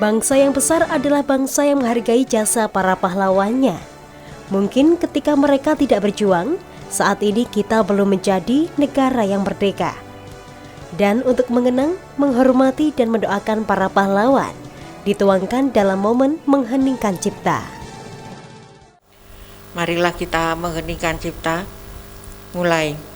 Bangsa yang besar adalah bangsa yang menghargai jasa para pahlawannya. Mungkin ketika mereka tidak berjuang, saat ini kita belum menjadi negara yang merdeka. Dan untuk mengenang, menghormati dan mendoakan para pahlawan, dituangkan dalam momen mengheningkan cipta. Marilah kita mengheningkan cipta. Mulai.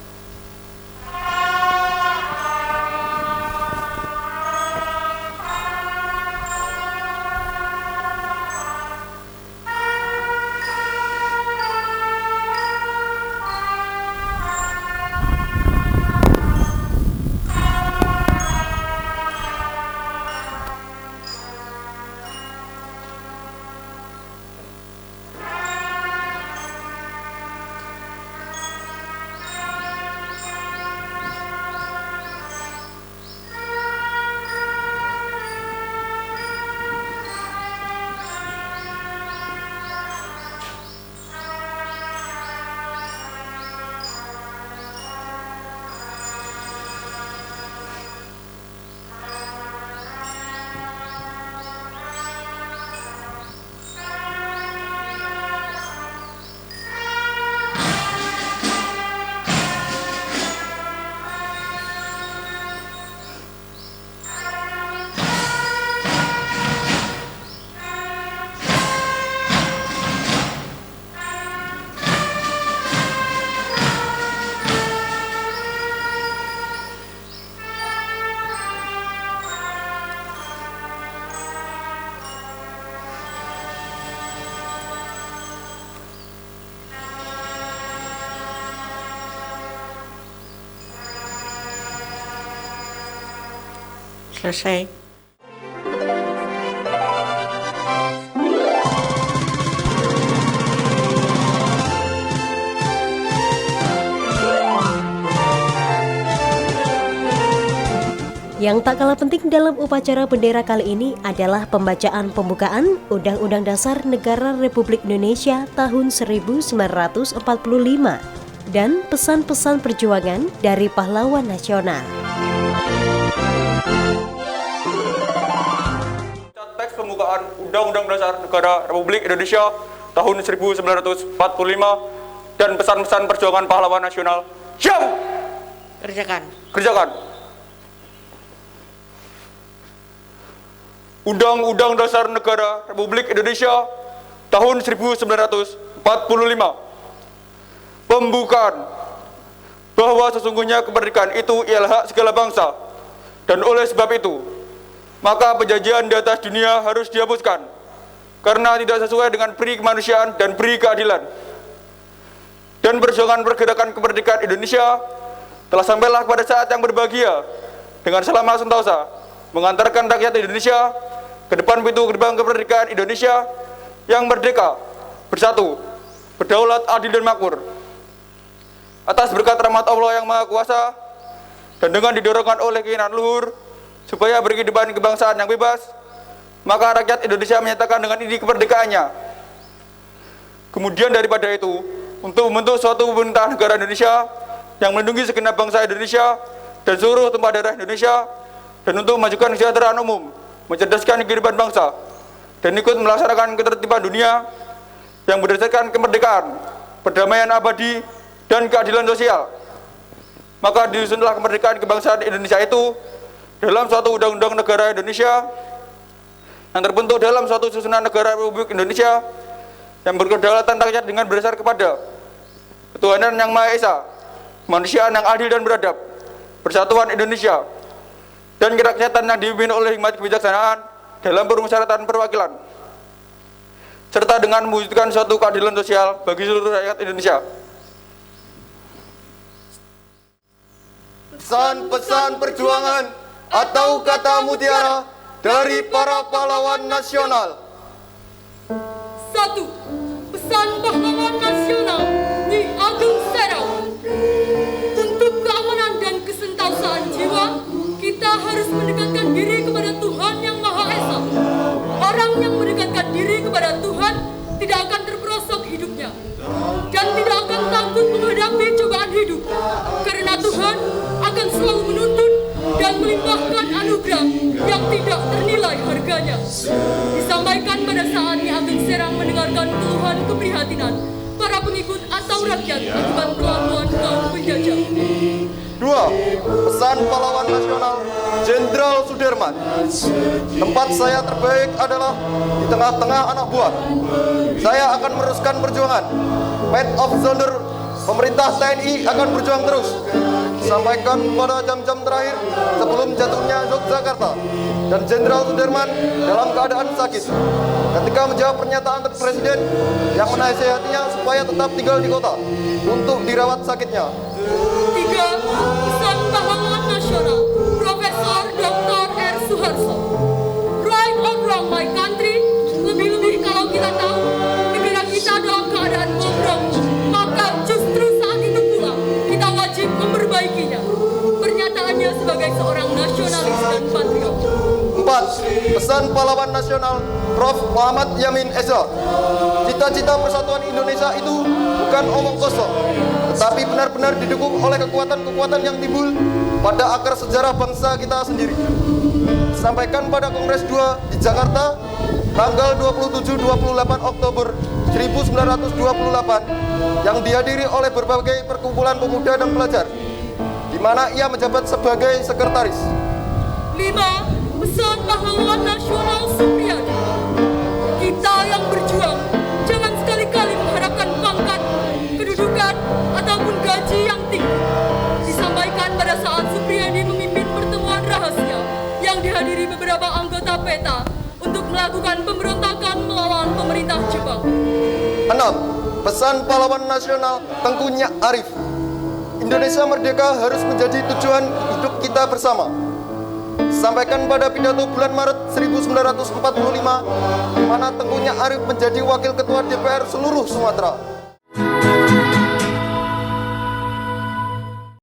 Selesai. Yang tak kalah penting dalam upacara bendera kali ini adalah pembacaan pembukaan Undang-Undang Dasar Negara Republik Indonesia tahun 1945 dan pesan-pesan perjuangan dari pahlawan nasional. Teks pembukaan Undang-Undang Dasar Negara Republik Indonesia tahun 1945 dan pesan-pesan perjuangan pahlawan nasional. Siap! Kerjakan. Undang-Undang Dasar Negara Republik Indonesia tahun 1945. Pembukaan bahwa sesungguhnya kemerdekaan itu ialah hak segala bangsa, dan oleh sebab itu maka penjajahan di atas dunia harus dihapuskan karena tidak sesuai dengan peri kemanusiaan dan peri keadilan. Dan perjuangan pergerakan kemerdekaan Indonesia telah sampailah pada saat yang berbahagia dengan selama sentosa mengantarkan rakyat Indonesia ke depan pintu gerbang kemerdekaan Indonesia yang merdeka, bersatu, berdaulat, adil dan makmur. Atas berkat rahmat Allah yang Maha Kuasa dan dengan didorongkan oleh keinginan luhur supaya berkehidupan kebangsaan yang bebas, maka rakyat Indonesia menyatakan dengan ini kemerdekaannya. Kemudian daripada itu, untuk membentuk suatu pemerintahan negara Indonesia yang melindungi segenap bangsa Indonesia dan seluruh tumpah darah Indonesia, dan untuk memajukan kesejahteraan umum, mencerdaskan kehidupan bangsa, dan ikut melaksanakan ketertiban dunia yang berdasarkan kemerdekaan, perdamaian abadi, dan keadilan sosial. Maka disusunlah kemerdekaan kebangsaan Indonesia itu dalam suatu undang-undang negara Indonesia yang terbentuk dalam suatu susunan negara Republik Indonesia yang berkedaulatan rakyat dengan berdasar kepada ketuhanan yang Maha Esa, kemanusiaan yang adil dan beradab, persatuan Indonesia, dan kerakyatan yang dipimpin oleh hikmat kebijaksanaan dalam permusyawaratan perwakilan, serta dengan mewujudkan suatu keadilan sosial bagi seluruh rakyat Indonesia. Pesan-pesan perjuangan atau kata mutiara dari para pahlawan nasional. 1. Pesan pahlawan nasional Nyi Agung Serau. Untuk keamanan dan kesentausaan jiwa, kita harus mendekatkan diri kepada Tuhan yang Maha Esa. Orang yang mendekatkan diri kepada Tuhan tidak akan terperosok hidupnya dan tidak akan takut menghadapi cobaan hidup, karena Tuhan akan selalu menuntun dan yang melimpahkan anugerah yang tidak ternilai harganya. Disampaikan pada saat Ki Ageng Serang mendengarkan keluhan keprihatinan para pengikut atau rakyat akibat perlakuan kaum penjajah. 2. Pesan pahlawan nasional Jenderal Sudirman. Tempat saya terbaik adalah di tengah-tengah anak buah. Saya akan meneruskan perjuangan. Maid of Honor pemerintah TNI akan berjuang terus. Disampaikan pada jam-jam terakhir sebelum jatuhnya Yogyakarta dan Jenderal Sudirman dalam keadaan sakit. Ketika menjawab pernyataan Presiden yang menasihatinya supaya tetap tinggal di kota untuk dirawat sakitnya. 3. Pesan pahlawan nasional Profesor Dr. R. Suharto. Right or wrong my country, lebih-lebih kalau kita tahu negara kita dalam keadaan bobrok, maka justru saat itu pula kita wajib memperbaikinya. Pernyataannya sebagai seorang nasionalis dan patriot. 4. Pesan pahlawan nasional Prof. Muhammad Yamin Eza. Cita-cita persatuan Indonesia itu bukan omong kosong, tetapi benar-benar didukung oleh kekuatan-kekuatan yang timbul pada akar sejarah bangsa kita sendiri. Disampaikan pada Kongres 2 di Jakarta tanggal 27-28 Oktober 1928 yang dihadiri oleh berbagai perkumpulan pemuda dan pelajar, di mana ia menjabat sebagai sekretaris. 5. Pesan pahlawan nasional Supriyadi. Kita yang berjuang jangan sekali-kali mengharapkan pangkat, kedudukan, ataupun gaji yang tinggi. Disampaikan pada saat Supriyadi memimpin pertemuan rahasia yang dihadiri beberapa anggota PETA untuk melakukan pemberontakan melawan pemerintah Jepang. 6. Pesan pahlawan nasional Tengku Nyak Arif. Indonesia merdeka harus menjadi tujuan hidup kita bersama. Disampaikan pada pidato bulan Maret 1945, di mana Tengku Nyak Arif menjadi wakil ketua DPR seluruh Sumatera.